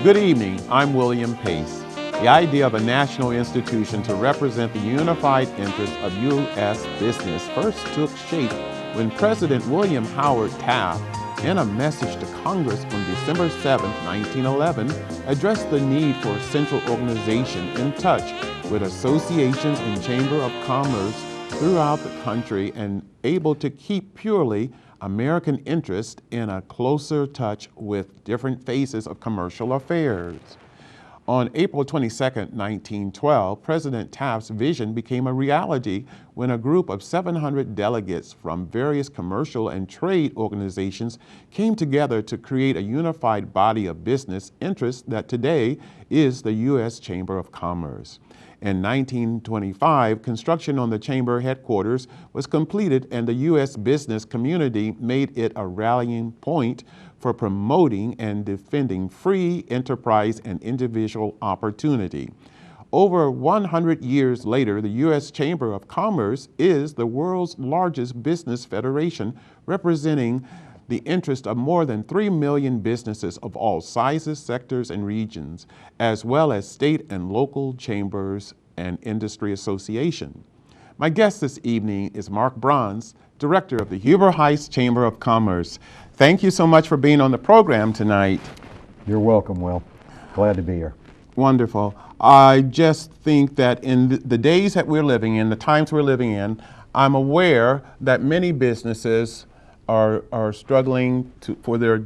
Good evening, I'm William Pace. The idea of a national institution to represent the unified interests of U.S. business first took shape when President William Howard Taft, in a message to Congress on December 7, 1911, addressed the need for a central organization in touch with associations and Chamber of Commerce throughout the country and able to keep purely American interest in a closer touch with different phases of commercial affairs. On April 22, 1912, President Taft's vision became a reality when a group of 700 delegates from various commercial and trade organizations came together to create a unified body of business interests that today is the U.S. Chamber of Commerce. In 1925, construction on the Chamber headquarters was completed and the U.S. business community made it a rallying point for promoting and defending free enterprise and individual opportunity. Over 100 years later, the U.S. Chamber of Commerce is the world's largest business federation, representing the interest of more than 3 million businesses of all sizes, sectors, and regions, as well as state and local chambers and industry association. My guest this evening is Mark Bronze, Director of the Huber Heights Chamber of Commerce. Thank you so much for being on the program tonight. You're welcome, Will. Glad to be here. Wonderful. I just think that in the days that we're living in, the times we're living in, I'm aware that many businesses are struggling for their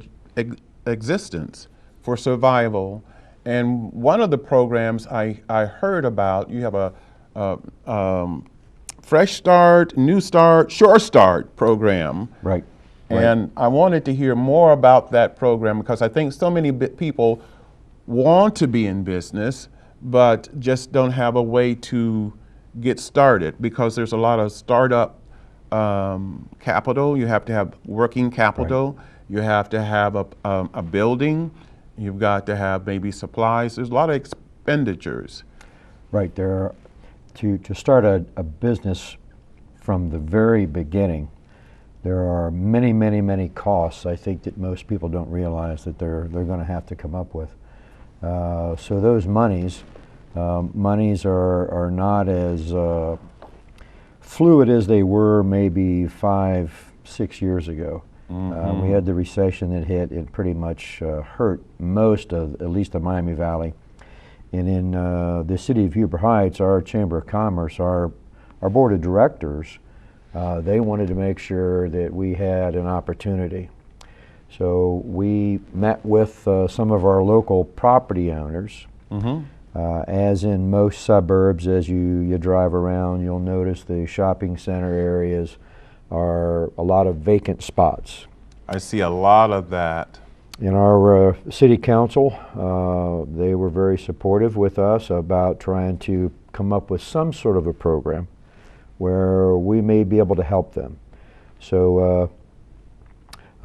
existence, for survival. And one of the programs I heard about, you have a Fresh Start, New Start, Sure Start program. Right. And I wanted to hear more about that program because I think so many people want to be in business, but just don't have a way to get started because there's a lot of startup capital. You have to have working capital. Right. You have to have a building. You've got to have maybe supplies. There's a lot of expenditures. Right. To start a business from the very beginning, there are many, many, many costs, I think, that most people don't realize that they're going to have to come up with. So those monies are not as fluid as they were maybe 5-6 years ago. Mm-hmm. We had the recession that hit. It pretty much hurt most of, at least the Miami Valley. And in the city of Huber Heights, our Chamber of Commerce, our board of directors, they wanted to make sure that we had an opportunity. So we met with some of our local property owners. Mm-hmm. As in most suburbs, as you drive around, you'll notice the shopping center areas are a lot of vacant spots. I see a lot of that. In our city council, they were very supportive with us about trying to come up with some sort of a program where we may be able to help them. So,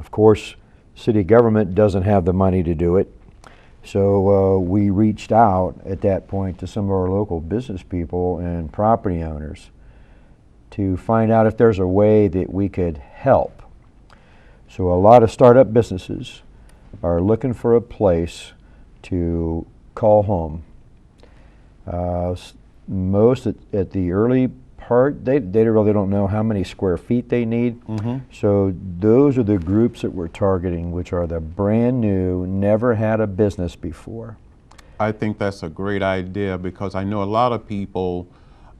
of course, city government doesn't have the money to do it. So we reached out at that point to some of our local business people and property owners to find out if there's a way that we could help. So a lot of startup businesses are looking for a place to call home. Most at the early part, they really don't know how many square feet they need. Mm-hmm. So those are the groups that we're targeting, which are the brand new, never had a business before. I think that's a great idea because I know a lot of people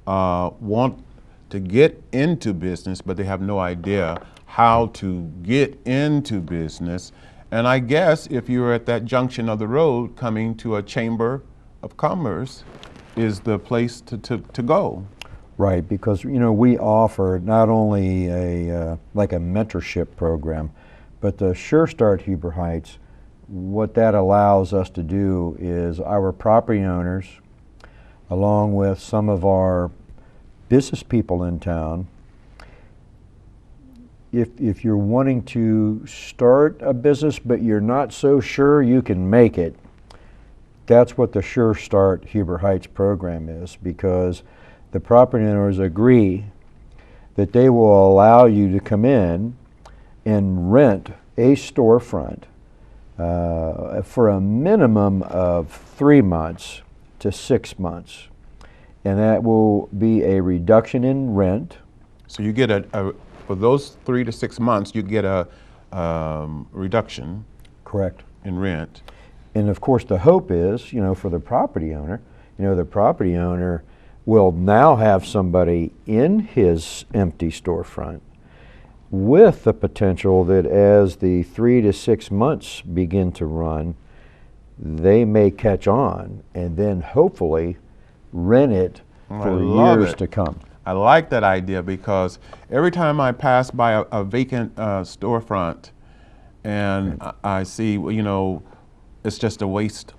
want to get into business, but they have no idea how to get into business. And I guess if you're at that junction of the road, coming to a Chamber of Commerce is the place to go. Right, because we offer not only like a mentorship program, but the Sure Start Huber Heights, what that allows us to do is our property owners, along with some of our business people in town, if you're wanting to start a business but you're not so sure you can make it, that's what the Sure Start Huber Heights program is, because the property owners agree that they will allow you to come in and rent a storefront for a minimum of 3 months to 6 months. And that will be a reduction in rent. So you get for those 3 to 6 months, you get a reduction. Correct. In rent. And of course the hope is, for the property owner, the property owner will now have somebody in his empty storefront with the potential that as the 3 to 6 months begin to run, they may catch on and then hopefully rent it for years to come. I like that idea, because every time I pass by a vacant storefront and I see, it's just a waste.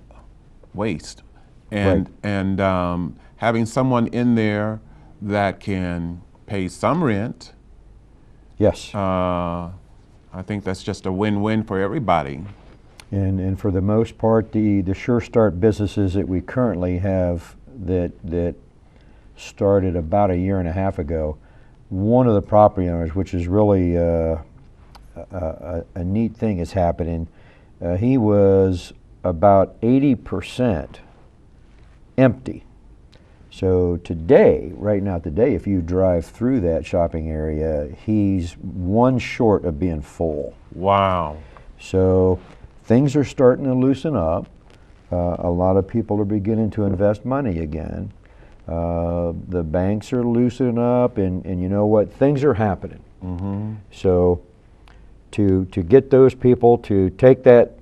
And, right. Having someone in there that can pay some rent, yes, I think that's just a win-win for everybody. And for the most part, the Sure Start businesses that we currently have that started about 1.5 years ago, one of the property owners, which is really a neat thing is happening, he was about 80% empty. So today, right now today, if you drive through that shopping area, he's one short of being full. Wow. So things are starting to loosen up. A lot of people are beginning to invest money again. The banks are loosening up, and you know what? Things are happening. Mm-hmm. So to get those people to take that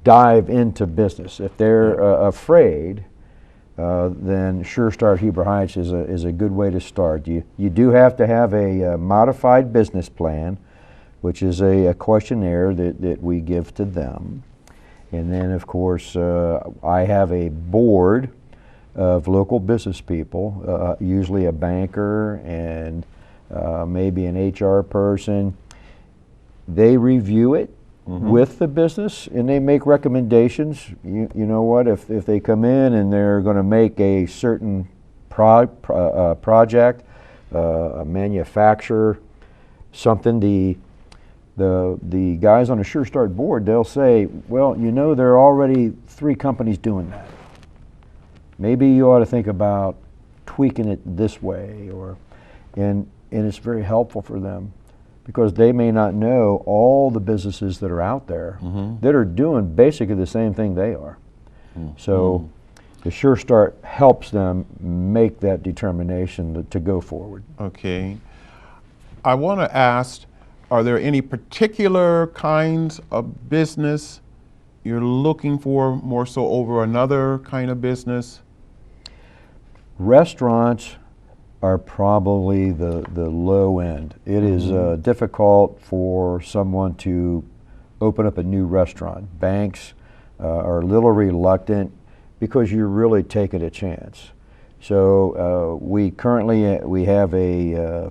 dive into business, if they're afraid, then Sure Start Heber Heights is a good way to start. You do have to have a modified business plan, which is a questionnaire that we give to them. And then, of course, I have a board of local business people, usually a banker and maybe an HR person. They review it with the business, and they make recommendations. You know what, if they come in and they're going to make a certain project, a manufacturer, something, the guys on the Sure Start board, they'll say, well, there are already 3 companies doing that. Maybe you ought to think about tweaking it this way, and it's very helpful for them, because they may not know all the businesses that are out there that are doing basically the same thing they are. So the Sure Start helps them make that determination to go forward. Okay. I want to ask, are there any particular kinds of business you're looking for more so over another kind of business? Restaurants are probably the low end. It is difficult for someone to open up a new restaurant. Banks are a little reluctant because you're really taking a chance. So we currently we have a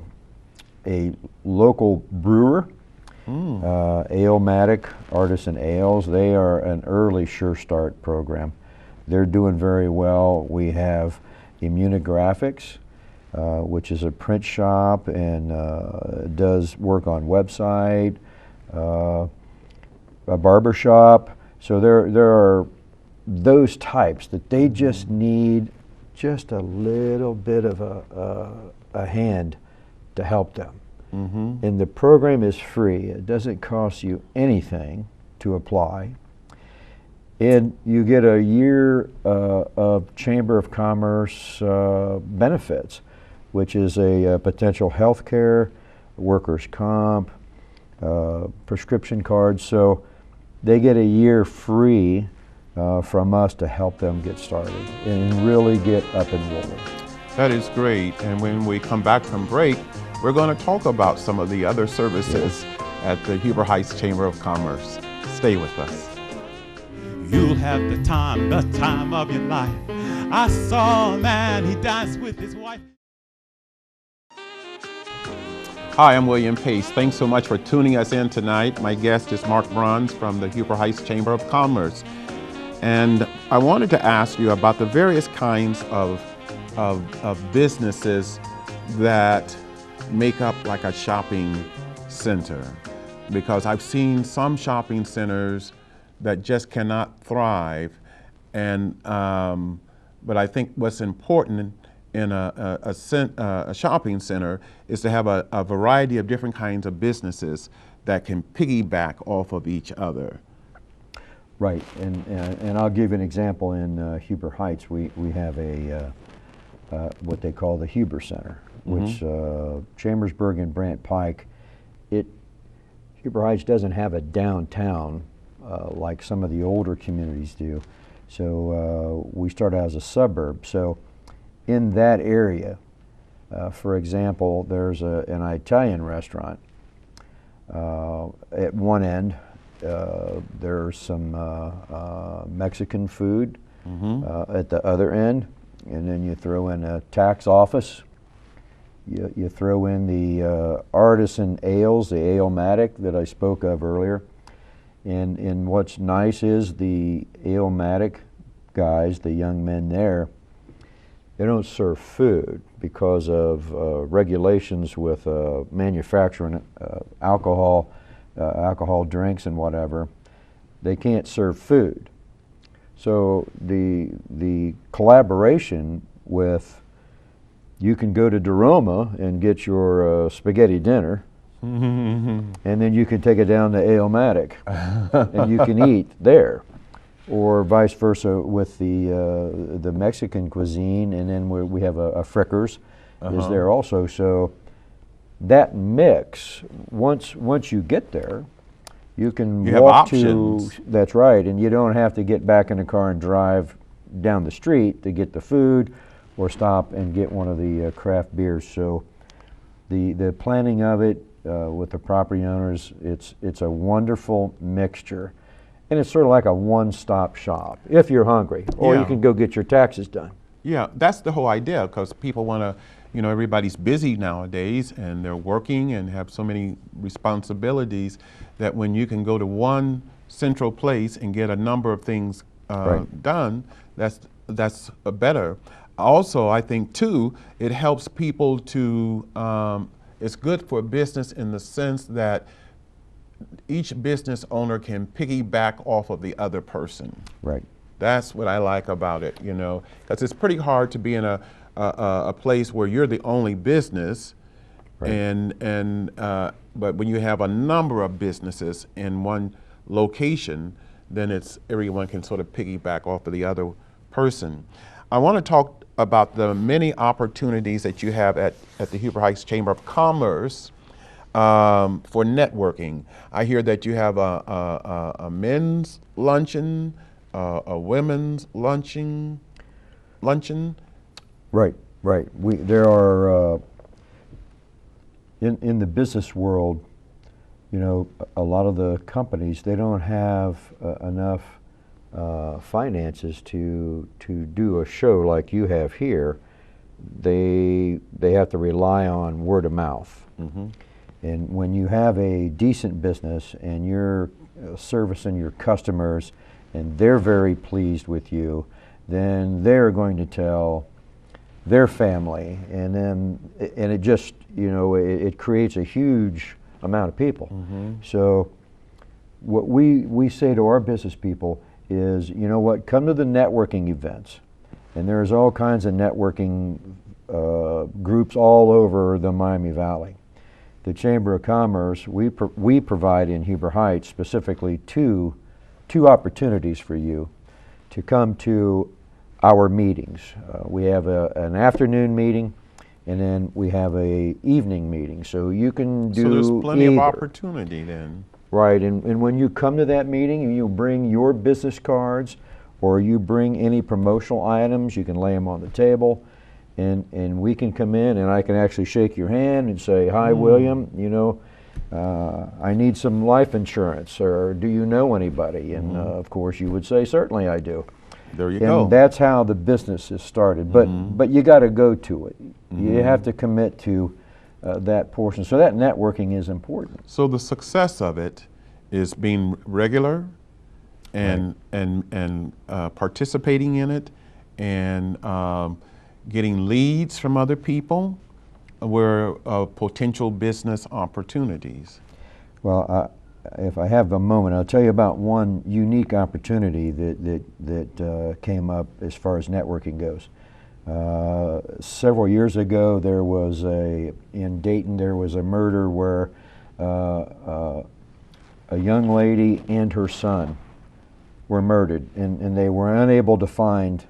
local brewer, Ale-Matic Artisan Ales. They are an early Sure Start program. They're doing very well. We have Immunographics, which is a print shop and does work on website, a barber shop. So there are those types that they just need just a little bit of a hand to help them. And the program is free. It doesn't cost you anything to apply. And you get a year of Chamber of Commerce benefits, which is a potential health care, workers' comp, prescription cards. So they get a year free from us to help them get started and really get up and rolling. That is great. And when we come back from break, we're going to talk about some of the other services at the Heber Heights Chamber of Commerce. Stay with us. You'll have the time of your life. I saw a man, he danced with his wife. Hi, I'm William Pace. Thanks so much for tuning us in tonight. My guest is Mark Bruns from the Heber Heights Chamber of Commerce. And I wanted to ask you about the various kinds of businesses that make up like a shopping center. because I've seen some shopping centers that just cannot thrive, and but I think what's important in a shopping center is to have a variety of different kinds of businesses that can piggyback off of each other. Right, and I'll give you an example. In Huber Heights, we have a what they call the Huber Center, which Chambersburg and Brant Pike. Huber Heights doesn't have a downtown like some of the older communities do, so we start out as a suburb. So in that area, for example, there's an Italian restaurant at one end. There's some Mexican food at the other end, and then you throw in a tax office. You throw in the artisan ales, the Ale-matic that I spoke of earlier. And what's nice is the Ale-matic guys, the young men there, they don't serve food because of regulations with manufacturing alcohol drinks and whatever. They can't serve food. So the collaboration with, you can go to Doroma and get your spaghetti dinner, and then you can take it down to Ale-matic and you can eat there, or vice versa with the Mexican cuisine, and then we have a Frickers is there also. So that mix, once you get there, you can walk to, that's right, and you don't have to get back in the car and drive down the street to get the food or stop and get one of the craft beers. So the planning of it with the property owners, it's a wonderful mixture. And it's sort of like a one-stop shop if you're hungry, or you can go get your taxes done. Yeah, that's the whole idea, because people want to, you know, everybody's busy nowadays and they're working and have so many responsibilities that when you can go to one central place and get a number of things done, that's better. Also, I think too, it helps people to, it's good for business in the sense that each business owner can piggyback off of the other person. Right. That's what I like about it, you know, because it's pretty hard to be in a place where you're the only business, but when you have a number of businesses in one location, then everyone can sort of piggyback off of the other person. I want to talk about the many opportunities that you have at the Huber Heights Chamber of Commerce for networking. I hear that you have a men's luncheon, a women's luncheon. Right. There are in the business world, you know, a lot of the companies, they don't have enough finances to do a show like you have here. They have to rely on word of mouth. And when you have a decent business and you're servicing your customers and they're very pleased with you, then they're going to tell their family, and it just, you know, it creates a huge amount of people. So what we say to our business people is, you know what, come to the networking events. And there's all kinds of networking groups all over the Miami Valley. The Chamber of Commerce, we provide in Huber Heights specifically two opportunities for you to come to our meetings. We have an afternoon meeting, and then we have a evening meeting. So you can do. So there's plenty either. of opportunity then. Right, and when you come to that meeting, you bring your business cards, or you bring any promotional items, you can lay them on the table, and we can come in and I can actually shake your hand and say, hi, William, you know, I need some life insurance, or do you know anybody? And of course you would say, certainly I do. There you go. And that's how the business is started, but you got to go to it. You have to commit to that portion. So that networking is important. So the success of it is being regular and participating in it, and getting leads from other people where potential business opportunities. Well, if I have a moment, I'll tell you about one unique opportunity that came up as far as networking goes. Several years ago, in Dayton, there was a murder where a young lady and her son were murdered, and they were unable to find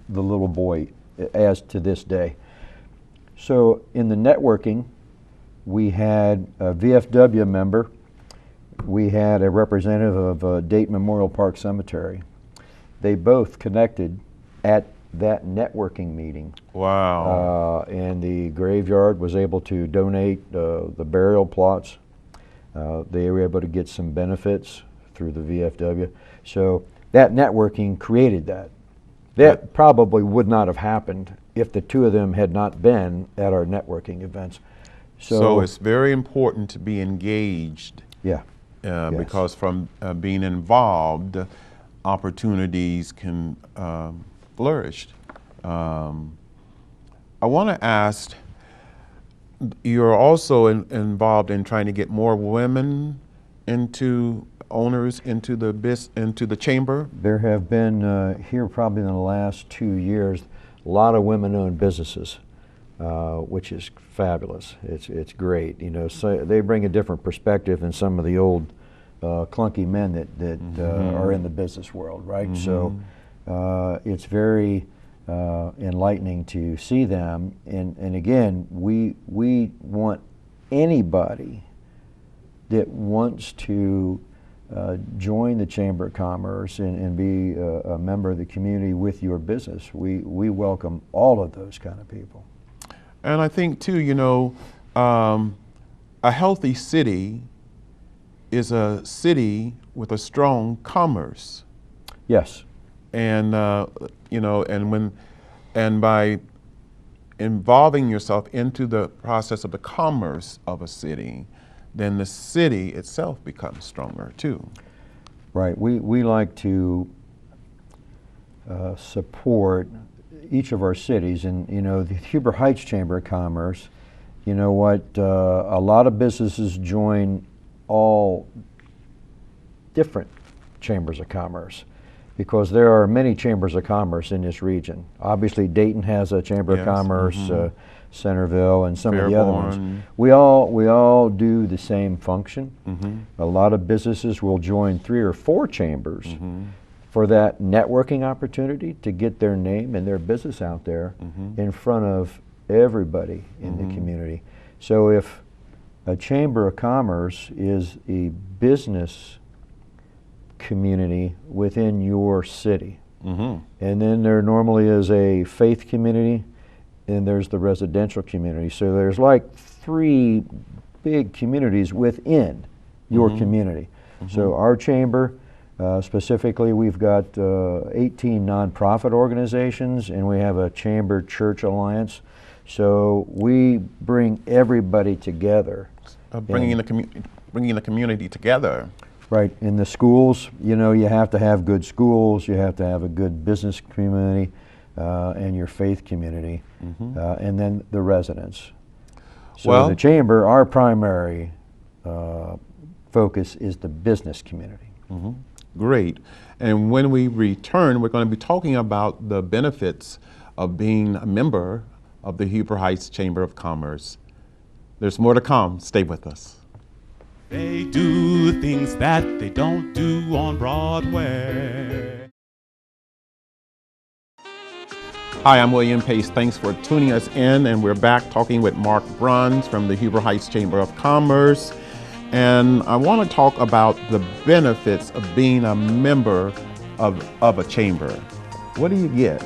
the little boy as to this day. So in the networking, we had a VFW member, we had a representative of Dayton Memorial Park Cemetery. They both connected at that networking meeting. Wow. And the graveyard was able to donate the burial plots. They were able to get some benefits through the VFW. So that networking created that. That probably would not have happened if the two of them had not been at our networking events. So it's very important to be engaged. Yeah. Yes. Because from being involved, opportunities can flourish. I want to ask, you're also involved in trying to get more women owners into the chamber? There have been here probably in the last 2 years a lot of women-owned businesses, which is fabulous. It's great. You know, so they bring a different perspective than some of the old clunky men that are in the business world, right? So it's very enlightening to see them. And again, we want anybody that wants to join the Chamber of Commerce and be a member of the community with your business. We welcome all of those kind of people. And I think too, you know, a healthy city is a city with a strong commerce. Yes. And you know, and by involving yourself into the process of the commerce of a city, then the city itself becomes stronger too. Right. We like to support each of our cities, and you know, the Huber Heights Chamber of Commerce, you know what, a lot of businesses join all different chambers of commerce, because there are many chambers of commerce in this region. Obviously, Dayton has a chamber of commerce, Centerville, and some of the other ones. We all do the same function. A lot of businesses will join 3 or 4 chambers for that networking opportunity to get their name and their business out there in front of everybody in the community. So if a chamber of commerce is a business community within your city, and then there normally is a faith community, and there's the residential community. So there's like 3 big communities within your community. So our chamber, specifically, we've got 18 nonprofit organizations, and we have a chamber church alliance. So we bring everybody together. Bringing the community together. Right. In the schools, you know, you have to have good schools, you have to have a good business community, and your faith community, and then the residents. So the chamber, our primary focus is the business community. Great. And when we return, we're going to be talking about the benefits of being a member of the Huber Heights Chamber of Commerce. There's more to come. Stay with us. They do things that they don't do on Broadway. Hi, I'm William Pace. Thanks for tuning us in, and we're back talking with Mark Bruns from the Huber Heights Chamber of Commerce. And I want to talk about the benefits of being a member of a chamber. What do you get?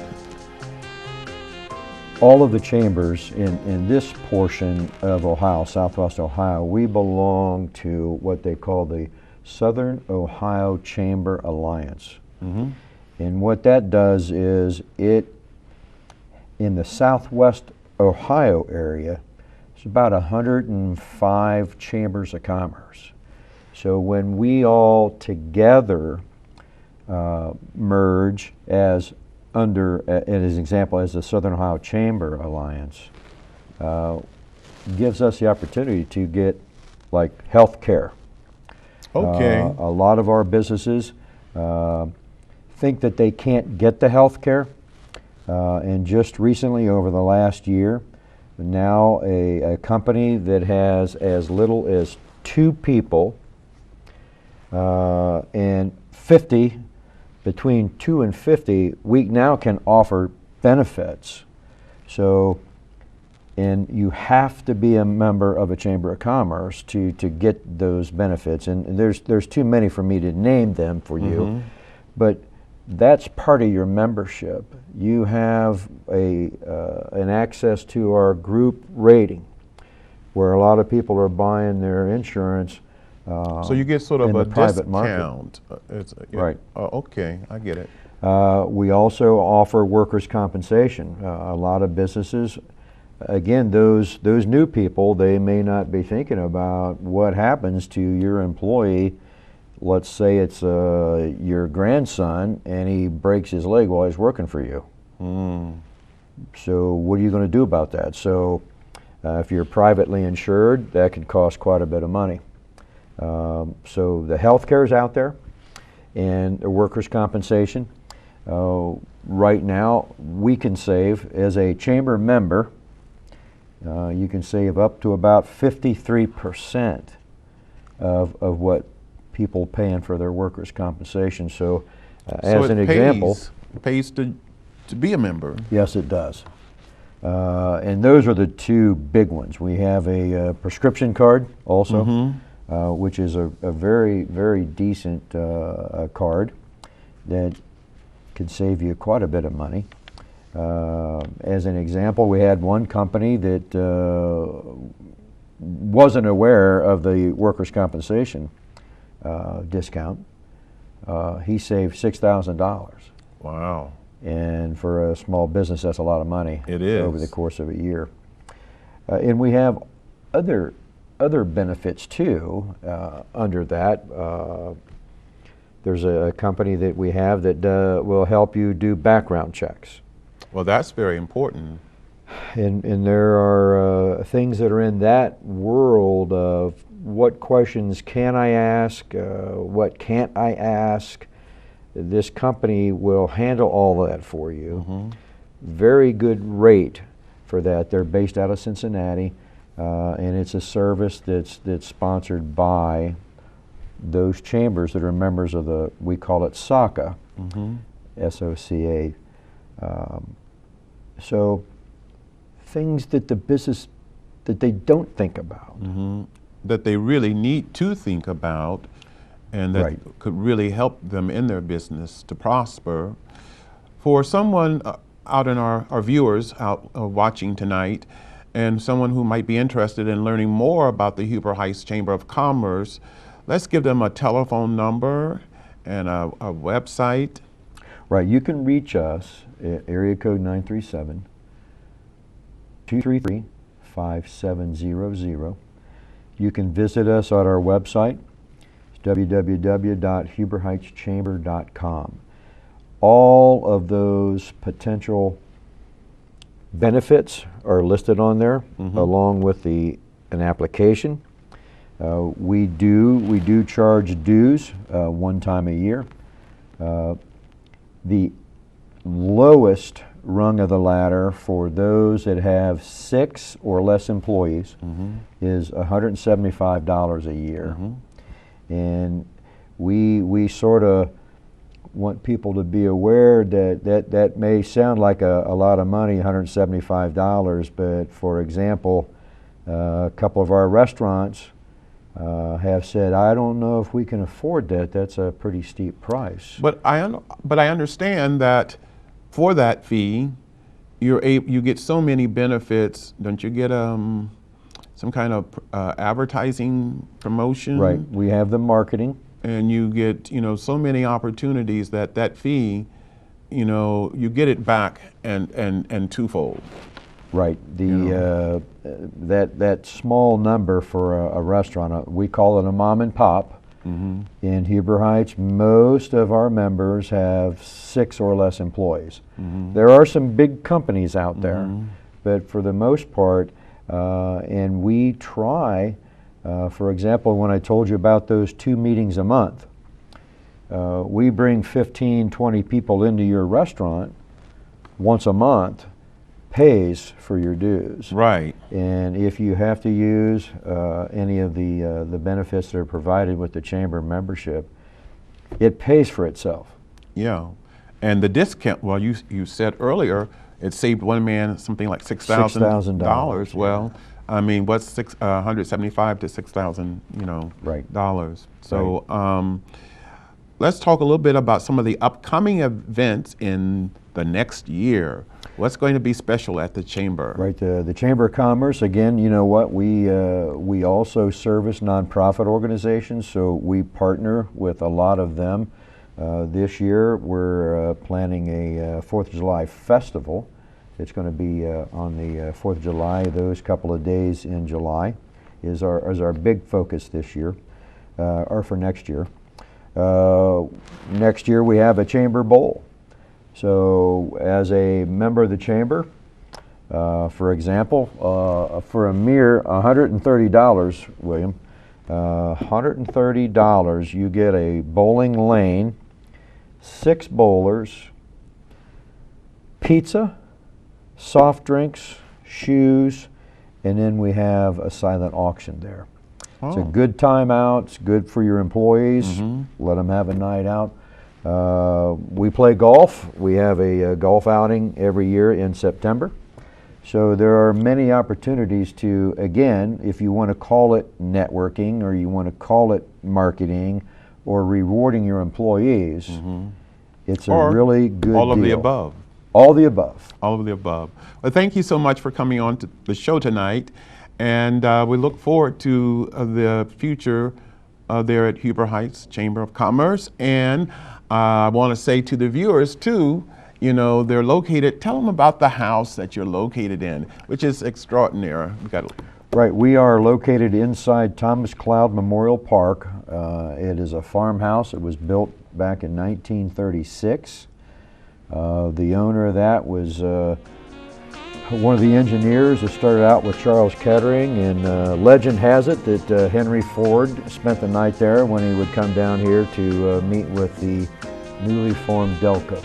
All of the chambers in this portion of Ohio, Southwest Ohio, we belong to what they call the Southern Ohio Chamber Alliance. And what that does is it, in the Southwest Ohio area, it's about 105 chambers of commerce. So when we all together merge as under, as an example, as the Southern Ohio Chamber Alliance, gives us the opportunity to get like health care, Okay. A lot of our businesses think that they can't get the health care. And just recently, over the last year, now a company that has as little as 2 people and 50, between 2 and 50, we now can offer benefits. So, and you have to be a member of a Chamber of Commerce to get those benefits. And there's too many for me to name them for you, but that's part of your membership. You have an access to our group rating, where a lot of people are buying their insurance. So you get sort of a discount. Right. Okay, I get it. We also offer workers' compensation. A lot of businesses, again, those new people, they may not be thinking about what happens to your employee. Let's say it's your grandson and he breaks his leg while he's working for you. So what are you going to do about that? So if you're privately insured, that could cost quite a bit of money. So the health care is out there, and the workers' compensation. Right now, we can save, as a chamber member, you can save up to about 53% of what people paying for their workers' compensation. So, as an example, it pays to be a member. Yes, it does. And those are the 2 big ones. We have a prescription card also, which is a very, very decent card that can save you quite a bit of money. As an example, we had one company that wasn't aware of the workers' compensation discount. He saved $6,000. Wow. And for a small business, that's a lot of money. It is. Over the course of a year. And we have other benefits too under that. There's a company that we have that will help you do background checks. Well, that's very important. And there are things that are in that world of what questions can I ask, what can't I ask. This company will handle all of that for you. Very good rate for that. They're based out of Cincinnati, and it's a service that's sponsored by those chambers that are members of we call it SOCA, S-O-C-A. So things that the business, that they don't think about. That they really need to think about, and that could really help them in their business to prosper. For someone out in our viewers out watching tonight, and someone who might be interested in learning more about the Huber Heights Chamber of Commerce, let's give them a telephone number and a website. Right, you can reach us at area code 937-233-5700. You can visit us at our website, www.huberheightschamber.com. All of those potential benefits are listed on there, along with an application. We do charge dues one time a year. The lowest rung of the ladder for those that have 6 or less employees is $175 a year. And we sort of want people to be aware that may sound like a lot of money, $175, but for example, a couple of our restaurants have said, I don't know if we can afford that. That's a pretty steep price. But I understand that for that fee, you get so many benefits. Don't you get some kind of advertising promotion? Right. We have the marketing. And you get so many opportunities that fee, you get it back and twofold. Right. That small number for a restaurant, we call it a mom and pop. In Huber Heights, most of our members have 6 or less employees. There are some big companies out there, but for the most part, and we try For example, when I told you about those 2 meetings a month, we bring 15, 20 people into your restaurant once a month, pays for your dues. Right. And if you have to use any of the benefits that are provided with the chamber membership, it pays for itself. Yeah. And the discount, well, you said earlier, it saved one man something like $6,000. Well, I mean, what's 175 to 6,000, Right. dollars. So let's talk a little bit about some of the upcoming events in the next year. What's going to be special at the Chamber? Right, the Chamber of Commerce, again, you know what, we also service nonprofit organizations, so we partner with a lot of them. This year we're planning a 4th of July festival. It's going to be on the 4th of July. Those couple of days in July is our big focus this year, or for next year. Next year we have a Chamber Bowl. So as a member of the Chamber, for example, for a mere $130, William, $130, you get a bowling lane, 6 bowlers, pizza, soft drinks, shoes, and then we have a silent auction there. Oh. It's a good time out. It's good for your employees. Mm-hmm. Let them have a night out. We play golf. We have a golf outing every year in September. So there are many opportunities to, again, if you want to call it networking or you want to call it marketing or rewarding your employees, mm-hmm. it's a really good all of deal. The above. All the above. All of the above. Well, thank you so much for coming on to the show tonight, and we look forward to the future there at Huber Heights Chamber of Commerce. And I want to say to the viewers too, they're located, tell them about the house that you're located in, which is extraordinary. Right, we are located inside Thomas Cloud Memorial Park. It is a farmhouse. It was built back in 1936. The owner of that was one of the engineers that started out with Charles Kettering, and legend has it that Henry Ford spent the night there when he would come down here to meet with the newly formed Delco.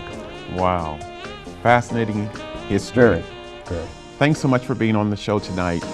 Wow, fascinating history. Very. Thanks so much for being on the show tonight.